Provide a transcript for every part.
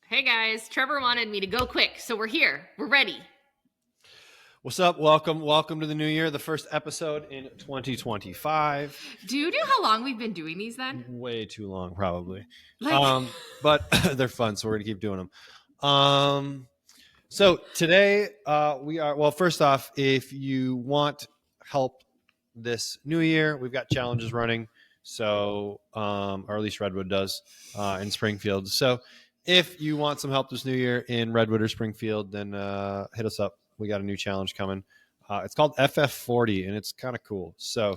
Hey guys, Trevor wanted me to go quick, so we're here. We're ready. What's up? Welcome to the new year, the first episode in 2025. Do you know how long we've been doing these then? Way too long, probably. Like, But they're fun, so we're gonna keep doing them. So today we are. Well, first off, if you want help this new year, we've got challenges running. So, or at least Redwood does in Springfield. So, if you want some help this new year in Redwood or Springfield, then hit us up. We got a new challenge coming. It's called FF40, and it's kind of cool. So,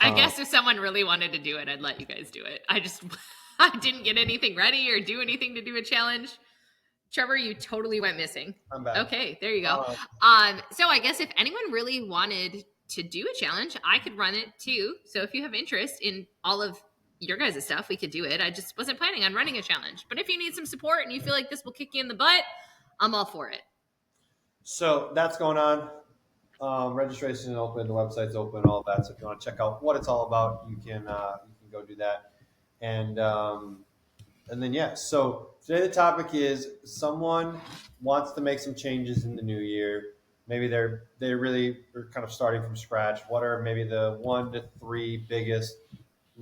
I guess if someone really wanted to do it, I'd let you guys do it. I didn't get anything ready or do anything to do a challenge. Trevor, you totally went missing. I'm back. Okay, there you go. So I guess if anyone really wanted to do a challenge, I could run it too. So if you have interest in all of your guys' stuff, we could do it. I just wasn't planning on running a challenge. But if you need some support and you feel like this will kick you in the butt, I'm all for it. So that's going on. Registration is open, the website's open, all of that. So if you want to check out what it's all about, you can go do that. And then yeah. So today the topic is someone wants to make some changes in the new year. Maybe they really are kind of starting from scratch. What are maybe the 1 to 3 biggest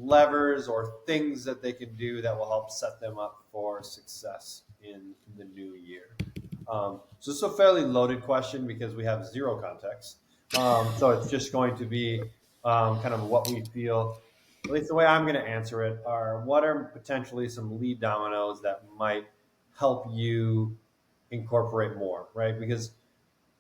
levers or things that they can do that will help set them up for success in the new year? So this is a fairly loaded question because we have zero context. So it's just going to be kind of what we feel. At least the way I'm going to answer it are what are potentially some lead dominoes that might help you incorporate more, right? Because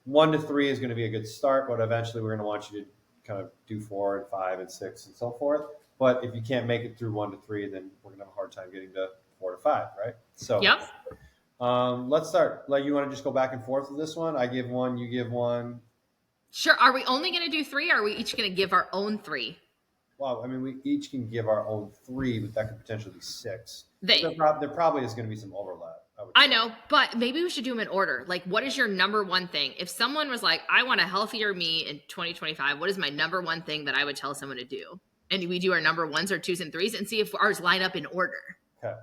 1 to 3 is going to be a good start, but eventually we're going to want you to kind of do 4 and 5 and 6 and so forth. But if you can't make it through 1 to 3, then we're going to have a hard time getting to 4 to 5, right? So Yep. let's start. Like, you want to just go back and forth with this one? I give one, you give one. Sure. Are we only going to do 3 or are we each going to give our own 3? Well, I mean, we each can give our own 3, but that could potentially be 6. There probably is going to be some overlap. I know, but maybe we should do them in order. Like, what is your number one thing? If someone was like, I want a healthier me in 2025, what is my number one thing that I would tell someone to do? And we do our number 1s or 2s and 3s and see if ours line up in order. Okay.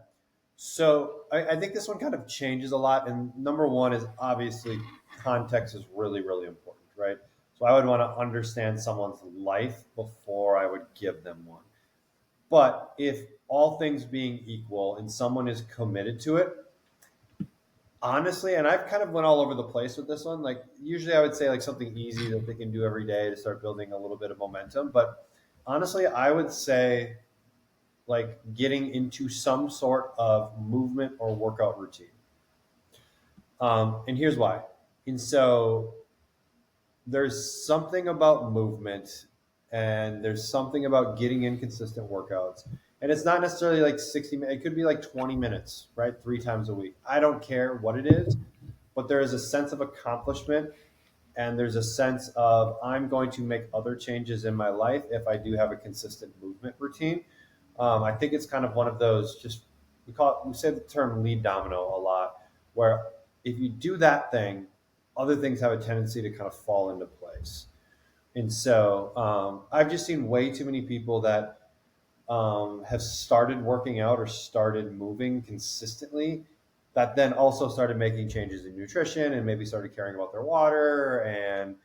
So I think this one kind of changes a lot. And number 1 is obviously context is really, really important, right? So I would want to understand someone's life before I would give them one. But if all things being equal and someone is committed to it, honestly, and I've kind of went all over the place with this one. Like, usually I would say like something easy that they can do every day to start building a little bit of momentum. But honestly, I would say like getting into some sort of movement or workout routine. And here's why. And so there's something about movement and there's something about getting in consistent workouts. And it's not necessarily like 60 minutes. It could be like 20 minutes, right? 3 times a week. I don't care what it is, but there is a sense of accomplishment and there's a sense of I'm going to make other changes in my life if I do have a consistent movement routine. I think it's kind of one of those we say the term lead domino a lot, where if you do that thing, other things have a tendency to kind of fall into place. And so I've just seen way too many people that have started working out or started moving consistently that then also started making changes in nutrition and maybe started caring about their water and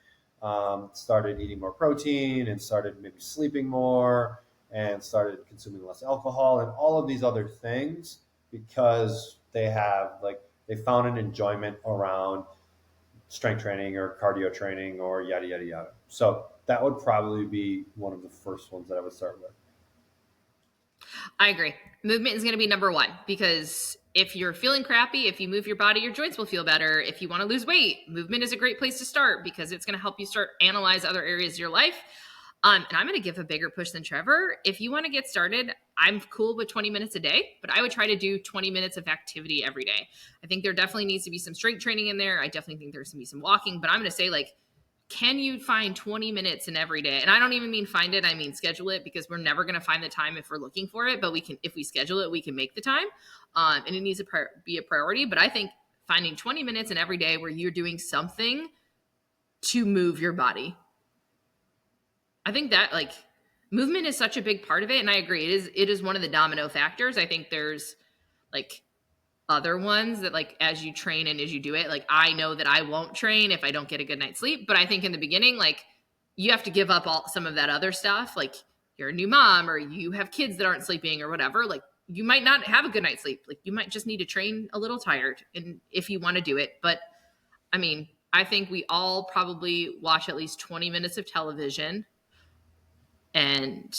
started eating more protein and started maybe sleeping more and started consuming less alcohol and all of these other things because they found an enjoyment around strength training or cardio training or yada, yada, yada. So that would probably be one of the first ones that I would start with. I agree. Movement is going to be number 1 because if you're feeling crappy, if you move your body, your joints will feel better. If you want to lose weight, movement is a great place to start because it's going to help you start analyze other areas of your life. And I'm going to give a bigger push than Trevor. If you want to get started, I'm cool with 20 minutes a day, but I would try to do 20 minutes of activity every day. I think there definitely needs to be some strength training in there. I definitely think there's going to be some walking, but I'm going to say like, can you find 20 minutes in every day? And I don't even mean find it. I mean, schedule it because we're never going to find the time if we're looking for it, but we can, if we schedule it, we can make the time. And it needs to be a priority. But I think finding 20 minutes in every day where you're doing something to move your body. I think that like movement is such a big part of it. And I agree. It is one of the domino factors. I think there's like other ones that like as you train and as you do it, like I know that I won't train if I don't get a good night's sleep. But I think in the beginning, like you have to give up all some of that other stuff. Like you're a new mom or you have kids that aren't sleeping or whatever. Like you might not have a good night's sleep. Like you might just need to train a little tired and if you want to do it. But I mean, I think we all probably watch at least 20 minutes of television and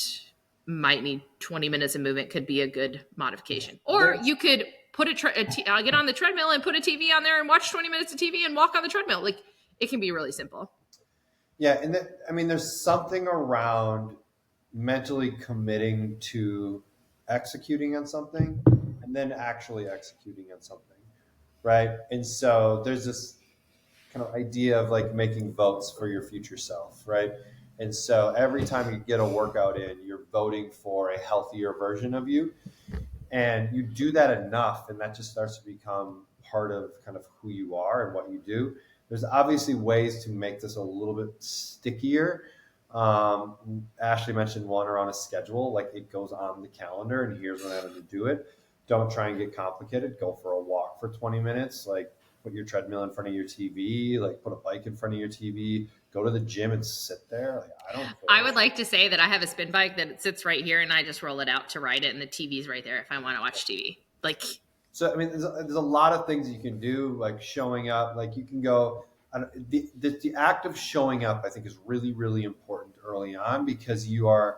might need 20 minutes of movement could be a good modification. Or There's you could put get on the treadmill and put a TV on there and watch 20 minutes of TV and walk on the treadmill. Like it can be really simple. Yeah, and I mean, there's something around mentally committing to executing on something and then actually executing on something, right? And so there's this kind of idea of like making votes for your future self, right? And so every time you get a workout in, you're voting for a healthier version of you. And you do that enough, and that just starts to become part of kind of who you are and what you do. There's obviously ways to make this a little bit stickier. Ashley mentioned one around a schedule, like it goes on the calendar, and here's when I'm going to do it. Don't try and get complicated. Go for a walk for 20 minutes. Like put your treadmill in front of your TV. Like put a bike in front of your TV. Go to the gym and sit there. Like I don't care. I would like to say that I have a spin bike that sits right here and I just roll it out to ride it and the TV's right there if I want to watch TV. Like So I mean, there's a lot of things you can do, like showing up. Like you can go. The act of showing up, I think, is really really important early on because you are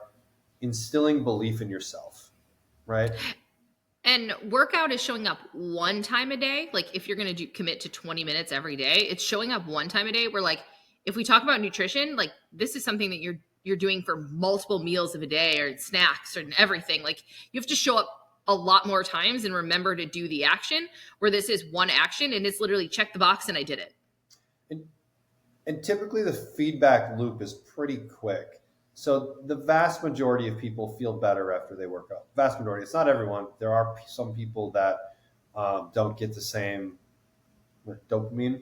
instilling belief in yourself, right? and workout is showing up one time a day. Like if you're going to commit to 20 minutes every day, it's showing up one time a day where like if we talk about nutrition, like this is something that you're doing for multiple meals of a day or snacks or everything. Like you have to show up a lot more times and remember to do the action where this is one action and it's literally check the box and I did it. And, and typically the feedback loop is pretty quick. So the vast majority of people feel better after they work out. Vast majority. It's not everyone. There are some people that don't get the same dopamine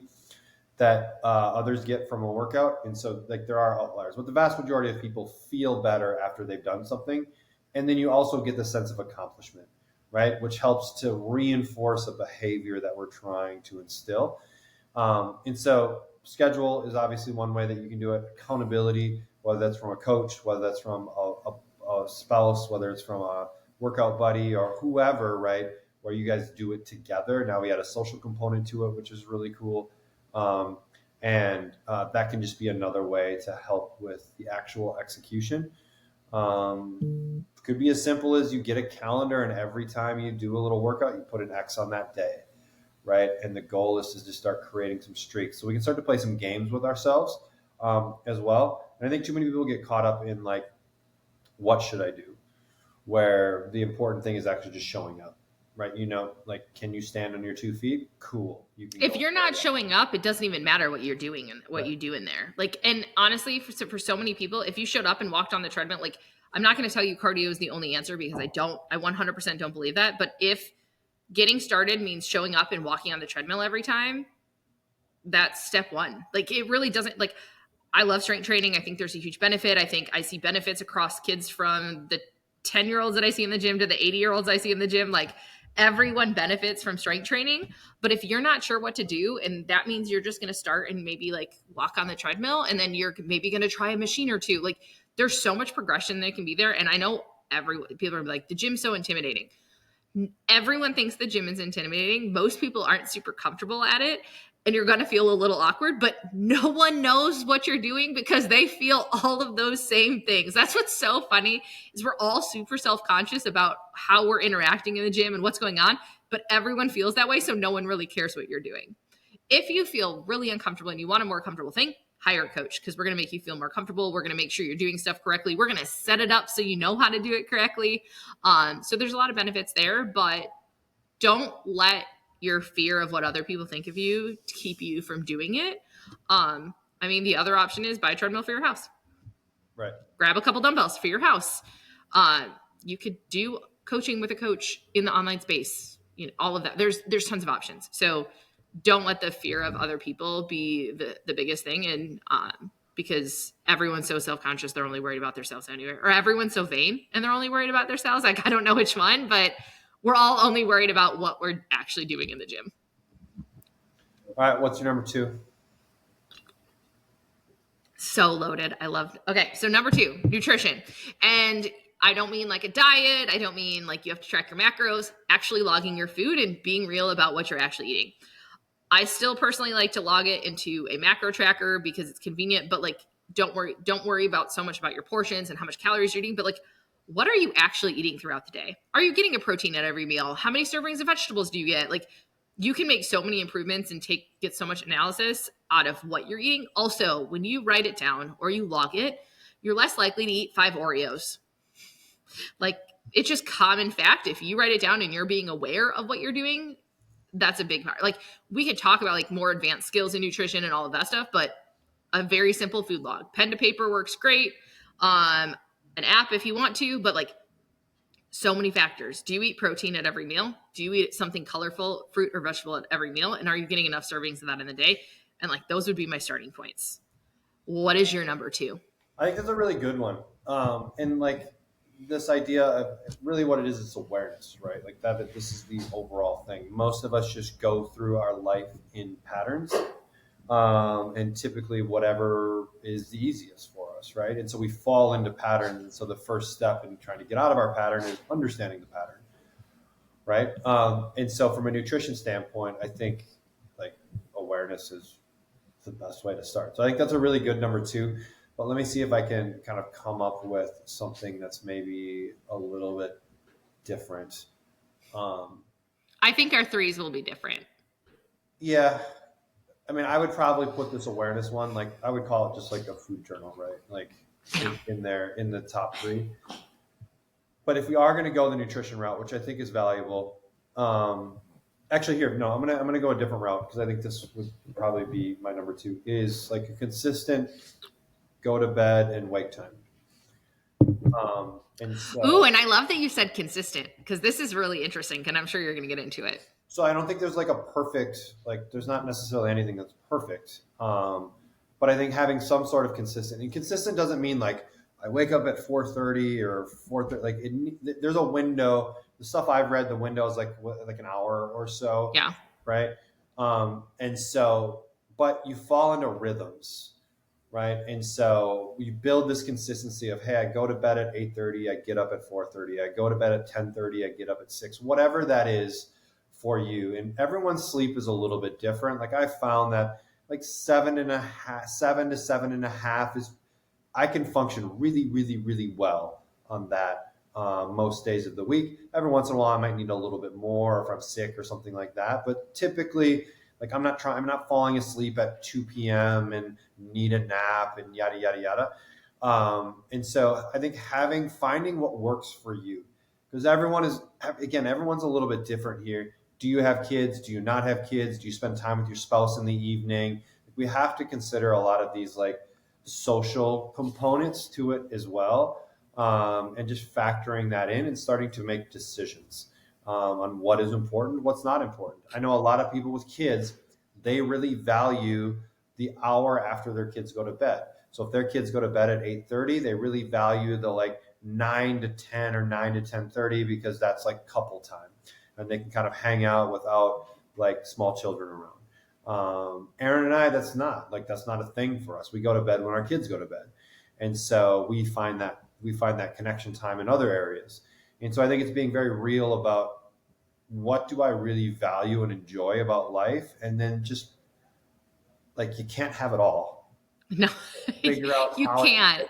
that others get from a workout, and so like there are outliers. But the vast majority of people feel better after they've done something, and then you also get the sense of accomplishment, right? Which helps to reinforce a behavior that we're trying to instill. And so schedule is obviously one way that you can do it. Accountability, whether that's from a coach, whether that's from a spouse, whether it's from a workout buddy or whoever, right? Where you guys do it together. Now we add a social component to it, which is really cool. And that can just be another way to help with the actual execution. Could be as simple as you get a calendar and every time you do a little workout, you put an X on that day, right? And the goal is to just start creating some streaks. So we can start to play some games with ourselves as well. And I think too many people get caught up in like, what should I do? Where the important thing is actually just showing up. Right, you know, like, can you stand on your 2 feet? Cool. You can If you're not showing up, it doesn't even matter what you're doing and what you do in there. Like, and honestly, for so many people, if you showed up and walked on the treadmill, like, I'm not going to tell you cardio is the only answer because I 100% don't believe that. But if getting started means showing up and walking on the treadmill every time, that's step one. Like, it really doesn't, like, I love strength training. I think there's a huge benefit. I think I see benefits across kids from the 10-year-olds that I see in the gym to the 80-year-olds I see in the gym. Like, everyone benefits from strength training. But if you're not sure what to do, and that means you're just going to start and maybe like walk on the treadmill, and then you're maybe going to try a machine or two. Like there's so much progression that can be there. And I know people are like, the gym's so intimidating. Everyone thinks the gym is intimidating. Most people aren't super comfortable at it. And you're going to feel a little awkward, but no one knows what you're doing because they feel all of those same things. That's what's so funny is we're all super self-conscious about how we're interacting in the gym and what's going on, but everyone feels that way. So no one really cares what you're doing. If you feel really uncomfortable and you want a more comfortable thing, hire a coach because we're going to make you feel more comfortable. We're going to make sure you're doing stuff correctly. We're going to set it up so you know how to do it correctly. So there's a lot of benefits there, but don't let your fear of what other people think of you to keep you from doing it. I mean, the other option is buy a treadmill for your house. Right. Grab a couple dumbbells for your house. You could do coaching with a coach in the online space. You know, all of that. There's tons of options. So don't let the fear of other people be the biggest thing. And because everyone's so self-conscious, they're only worried about themselves anyway. Or everyone's so vain and they're only worried about themselves. Like, I don't know which one, but We're all only worried about what we're actually doing in the gym. All right, what's your number two? So loaded. I love. Okay, so number 2, nutrition. And I don't mean like a diet. I don't mean like you have to track your macros. Actually logging your food and being real about what you're actually eating. I still personally like to log it into a macro tracker because it's convenient, but like don't worry about so much about your portions and how much calories you're eating, but like what are you actually eating throughout the day? Are you getting a protein at every meal? How many servings of vegetables do you get? Like you can make so many improvements and get so much analysis out of what you're eating. Also, when you write it down or you log it, you're less likely to eat 5 Oreos. Like it's just common fact. If you write it down and you're being aware of what you're doing, that's a big part. Like we could talk about like more advanced skills in nutrition and all of that stuff, but a very simple food log, pen to paper works great. An app if you want to, but like so many factors. Do you eat protein at every meal? Do you eat something colorful, fruit or vegetable at every meal? And are you getting enough servings of that in the day? And like those would be my starting points. What is your number 2? I think that's a really good one. And like this idea of really what it is awareness, right? Like that this is the overall thing. Most of us just go through our life in patterns, and typically whatever is the easiest for us, right? And so we fall into patterns. And so the first step in trying to get out of our pattern is understanding the pattern, right? And so from a nutrition standpoint, I think like awareness is the best way to start. So I think that's a really good number 2. But let me see if I can kind of come up with something that's maybe a little bit different. I think our threes will be different. Yeah, I mean, I would probably put this awareness one, like I would call it just like a food journal, right? Like in there in the top 3. But if we are going to go the nutrition route, which I think is valuable, actually here, no, I'm gonna go a different route because I think this would probably be my number 2 is like a consistent go to bed and wake time. And so, Ooh, and I love that you said consistent because this is really interesting and I'm sure you're going to get into it. so I don't think there's like a perfect, like there's not necessarily anything that's perfect. But I think having some sort of consistent, and consistent doesn't mean like I wake up at 4:30 or 4:30. Like there's a window. The stuff I've read, the window is like an hour or so, Yeah. right? And so, but you fall into rhythms, right? And so you build this consistency of, hey, I go to bed at 8:30, I get up at 4:30, I go to bed at 10:30, I get up at 6, whatever that is for you. And everyone's sleep is a little bit different. Like I found that like 7 to 7.5 is I can function really, really, really well on that most days of the week. Every once in a while, I might need a little bit more if I'm sick or something like that. But typically, like I'm not falling asleep at 2 p.m. and need a nap and yada yada yada. And so I think finding what works for you, because everyone's a little bit different here. Do you have kids? Do you not have kids? Do you spend time with your spouse in the evening? We have to consider a lot of these like social components to it as well, and just factoring that in and starting to make decisions on what is important, what's not important. I know a lot of people with kids, they really value the hour after their kids go to bed. So if their kids go to bed at 8:30, they really value the like 9 to 10 or 9 to 10:30 because that's like couple time, and they can kind of hang out without like small children around. Aaron and I, that's not a thing for us. We go to bed when our kids go to bed, and so we find that connection time in other areas. And so I think it's being very real about what do I really value and enjoy about life, and then just like you can't have it all. No, Figure out you can't.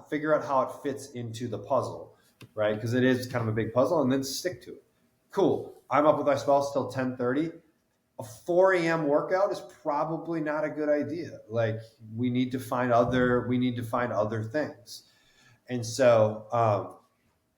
Figure out how it fits into the puzzle, right? Because it is kind of a big puzzle, and then stick to it. Cool. I'm up with my spouse till 10:30. A 4 a.m. workout is probably not a good idea. Like we need to find other things. And so,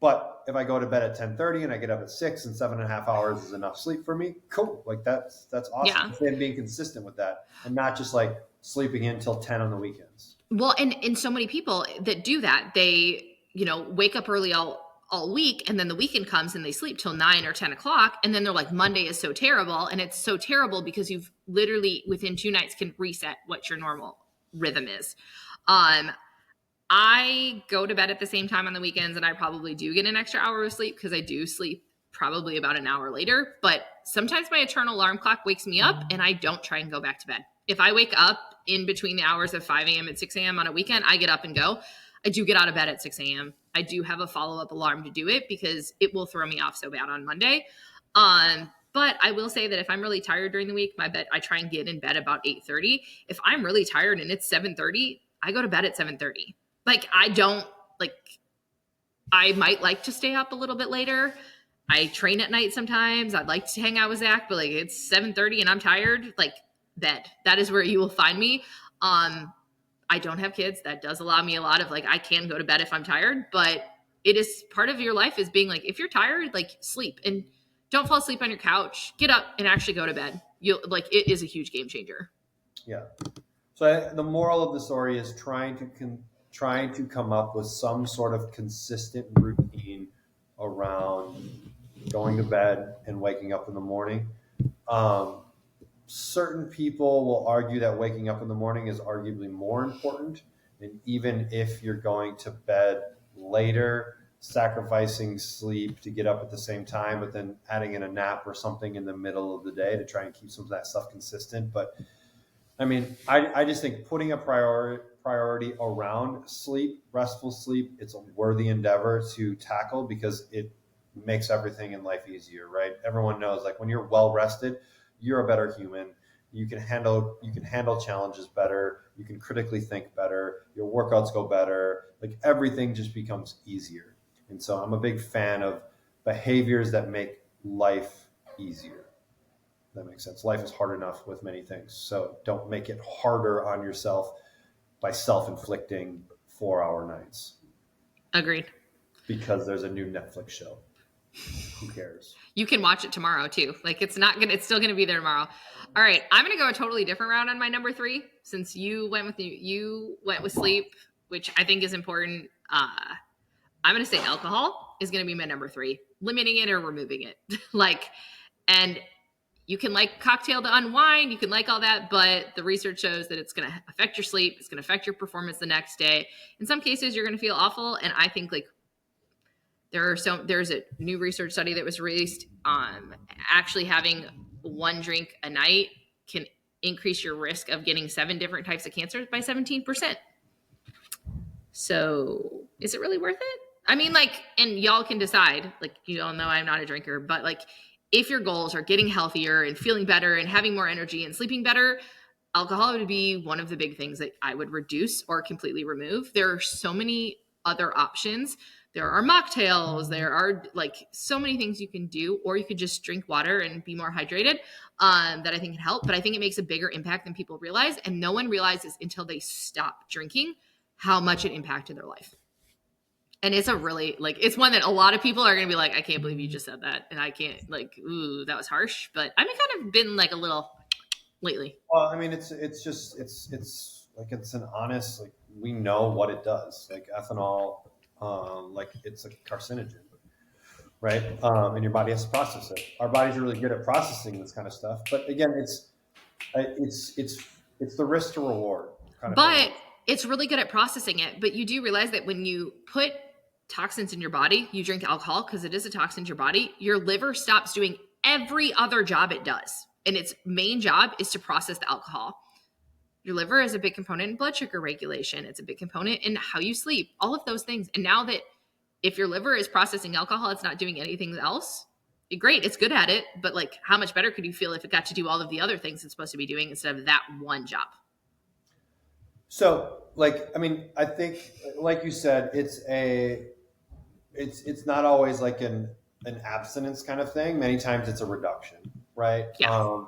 but if I go to bed at 10:30 and I get up at 6 and 7.5 hours is enough sleep for me, cool. Like that's awesome. Yeah. And being consistent with that and not just like sleeping in till 10 on the weekends. Well, and so many people that do that, they, wake up early all week and then the weekend comes and they sleep till 9 or 10 o'clock. And then they're like, Monday is so terrible. And it's so terrible because you've literally within 2 nights can reset what your normal rhythm is. I go to bed at the same time on the weekends and I probably do get an extra hour of sleep because I do sleep probably about an hour later. But sometimes my eternal alarm clock wakes me up and I don't try and go back to bed. If I wake up in between the hours of 5 a.m. and 6 a.m. on a weekend, I get up and go. I do get out of bed at 6 a.m. I do have a follow-up alarm to do it because it will throw me off so bad on Monday. But I will say that if I'm really tired during the week, I try and get in bed about 8:30. If I'm really tired and it's 7:30, I go to bed at 7:30. Like I might like to stay up a little bit later. I train at night sometimes. I'd like to hang out with Zach, but like it's 7:30 and I'm tired, like bed. That is where you will find me. I don't have kids. That does allow me a lot of like I can go to bed if I'm tired, but it is part of your life is being like if you're tired, like sleep and don't fall asleep on your couch. Get up and actually go to bed. You'll like it is a huge game changer. Yeah. So the moral of the story is trying to come up with some sort of consistent routine around going to bed and waking up in the morning. Certain people will argue that waking up in the morning is arguably more important. And even if you're going to bed later, sacrificing sleep to get up at the same time, but then adding in a nap or something in the middle of the day to try and keep some of that stuff consistent. But I mean, I just think putting a priority around sleep, restful sleep, it's a worthy endeavor to tackle because it makes everything in life easier, right? Everyone knows like when you're well rested, you're a better human. You can handle challenges better. You can critically think better. Your workouts go better. Like everything just becomes easier. And so I'm a big fan of behaviors that make life easier. That makes sense. Life is hard enough with many things. So don't make it harder on yourself by self-inflicting 4-hour nights. Agreed. Because there's a new Netflix show. Who cares? You can watch it tomorrow too. Like it's still gonna be there tomorrow. All right. I'm gonna go a totally different route on my number 3 since you went with sleep, which I think is important. I'm gonna say alcohol is gonna be my number 3. Limiting it or removing it. And you can like cocktail to unwind, you can like all that, but the research shows that it's going to affect your sleep, it's going to affect your performance the next day. In some cases, you're going to feel awful, and I think like there's a new research study that was released on actually having one drink a night can increase your risk of getting 7 different types of cancer by 17%. So, is it really worth it? I mean, like, and y'all can decide. Like, you all know I'm not a drinker, but like, if your goals are getting healthier and feeling better and having more energy and sleeping better, alcohol would be one of the big things that I would reduce or completely remove. There are so many other options. There are mocktails. There are like so many things you can do, or you could just drink water and be more hydrated that I think can help. But I think it makes a bigger impact than people realize. And no one realizes until they stop drinking how much it impacted their life. And it's a really like it's one that a lot of people are gonna be like, I can't believe you just said that, and I can't like, ooh, that was harsh. But I've kind of been like a little lately. Well, I mean, it's like it's an honest like we know what it does. Like ethanol, like it's a carcinogen, right? And your body has to process it. Our bodies are really good at processing this kind of stuff, but again, it's the risk to reward kind of But thing. it's really good at processing it. But you do realize that when you put toxins in your body, you drink alcohol because it is a toxin in your body, your liver stops doing every other job it does. And its main job is to process the alcohol. Your liver is a big component in blood sugar regulation. It's a big component in how you sleep, all of those things. And now that if your liver is processing alcohol, it's not doing anything else. Great, it's good at it, but like how much better could you feel if it got to do all of the other things it's supposed to be doing instead of that one job? So, like, I mean, I think, like you said, it's not always like an abstinence kind of thing. Many times it's a reduction, right? Yeah.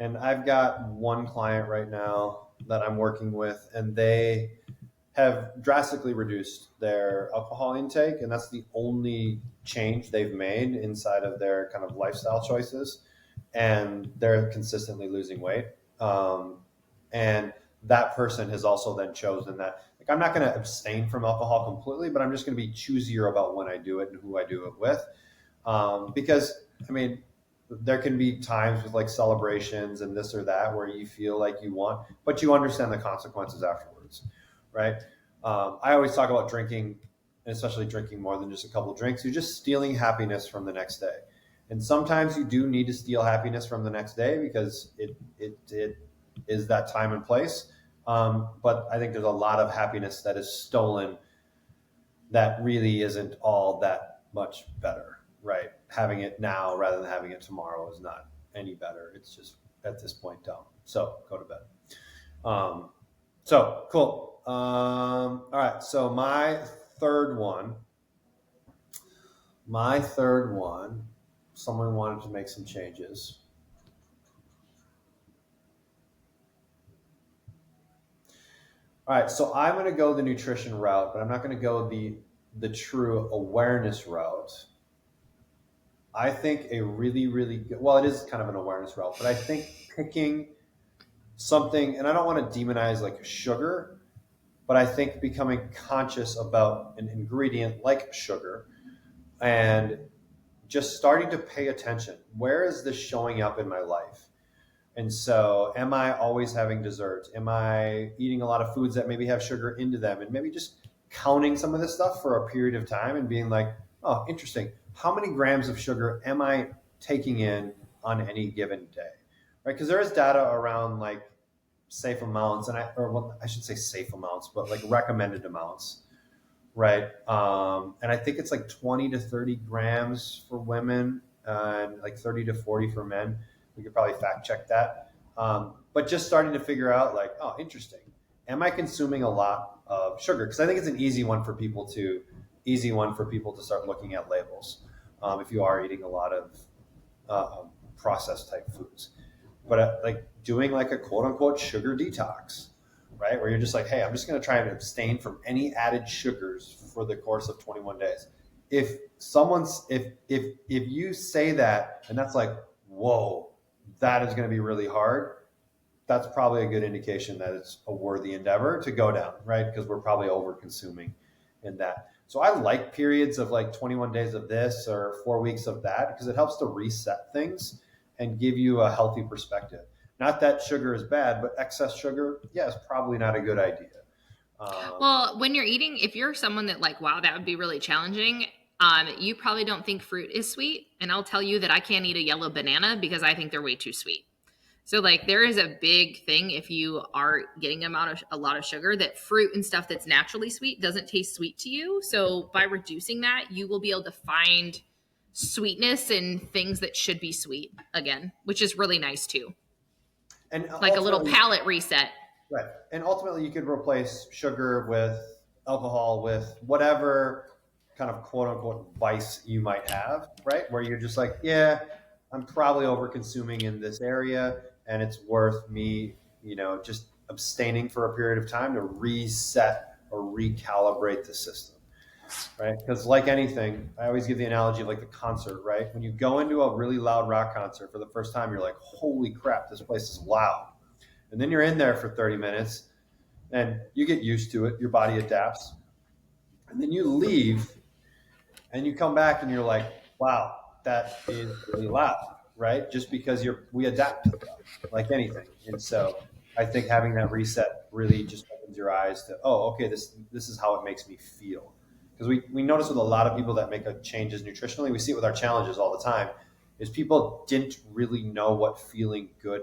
And I've got one client right now that I'm working with, and they have drastically reduced their alcohol intake, and that's the only change they've made inside of their kind of lifestyle choices, and they're consistently losing weight. And that person has also then chosen that like I'm not going to abstain from alcohol completely, but I'm just going to be choosier about when I do it and who I do it with, because I mean there can be times with like celebrations and this or that where you feel like you want, but you understand the consequences afterwards, right? I always talk about drinking, and especially drinking more than just a couple of drinks. You're just stealing happiness from the next day. And sometimes you do need to steal happiness from the next day because it is that time and place. But I think there's a lot of happiness that is stolen that really isn't all that much better, right? Having it now rather than having it tomorrow is not any better. It's just at this point dumb. So go to bed. Um, so cool. All right. So my third one, someone wanted to make some changes. All right, so I'm going to go the nutrition route, but I'm not going to go the true awareness route. I think a really, really good, well, it is kind of an awareness route, but I think picking something, and I don't want to demonize like sugar, but I think becoming conscious about an ingredient like sugar and just starting to pay attention. Where is this showing up in my life? And so, am I always having desserts? Am I eating a lot of foods that maybe have sugar into them? And maybe just counting some of this stuff for a period of time and being like, oh, interesting. How many grams of sugar am I taking in on any given day? Right? Because there is data around like safe amounts, or well, I should say safe amounts, but like recommended amounts, right? And I think it's like 20 to 30 grams for women and like 30 to 40 for men. We could probably fact check that. But just starting to figure out like, oh, interesting. Am I consuming a lot of sugar? Because I think it's an easy one for people to start looking at labels if you are eating a lot of processed type foods. But like doing like a quote unquote sugar detox, right? Where you're just like, hey, I'm just going to try and abstain from any added sugars for the course of 21 days. If you say that and that's like, whoa, that is going to be really hard, that's probably a good indication that it's a worthy endeavor to go down, right? Because we're probably over consuming in that. So I like periods of like 21 days of this or 4 weeks of that because it helps to reset things and give you a healthy perspective. Not that sugar is bad, but excess sugar, yeah, is probably not a good idea. Well, when you're eating, if you're someone that like, wow, that would be really challenging, you probably don't think fruit is sweet. And I'll tell you that I can't eat a yellow banana because I think they're way too sweet. So like there is a big thing if you are getting a lot of sugar that fruit and stuff that's naturally sweet doesn't taste sweet to you. So by reducing that, you will be able to find sweetness in things that should be sweet again, which is really nice too. And Like a little ultimately, palate reset. right. And ultimately, you could replace sugar with alcohol with whatever kind of quote unquote vice you might have, right? Where you're just like, yeah, I'm probably over consuming in this area and it's worth me, just abstaining for a period of time to reset or recalibrate the system, right? Because like anything, I always give the analogy of like the concert, right? When you go into a really loud rock concert for the first time, you're like, holy crap, this place is loud. And then you're in there for 30 minutes and you get used to it, your body adapts. And then you leave and you come back and you're like, wow, that is really loud, right? Just because we adapt to stuff like anything. And so I think having that reset really just opens your eyes to, oh, okay, this is how it makes me feel. Because we notice with a lot of people that make changes nutritionally, we see it with our challenges all the time, is people didn't really know what feeling good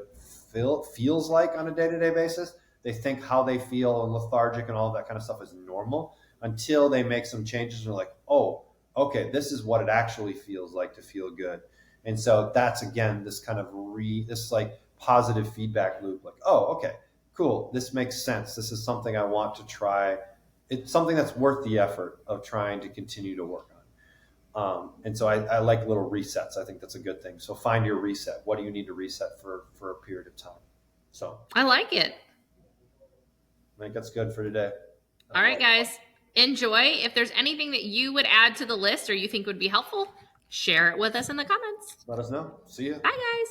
feels like on a day-to-day basis. They think how they feel and lethargic and all that kind of stuff is normal until they make some changes and they're like, oh, okay, this is what it actually feels like to feel good. And so that's again this kind of this like positive feedback loop, like, oh, okay, cool, this makes sense. This is something I want to try. It's something that's worth the effort of trying to continue to work on. And so I like little resets. I think that's a good thing. So find your reset. What do you need to reset for a period of time? So I like it. I think that's good for today. All right, guys, enjoy. If there's anything that you would add to the list or you think would be helpful, share it with us in the comments. Let us know. See you. Bye, guys.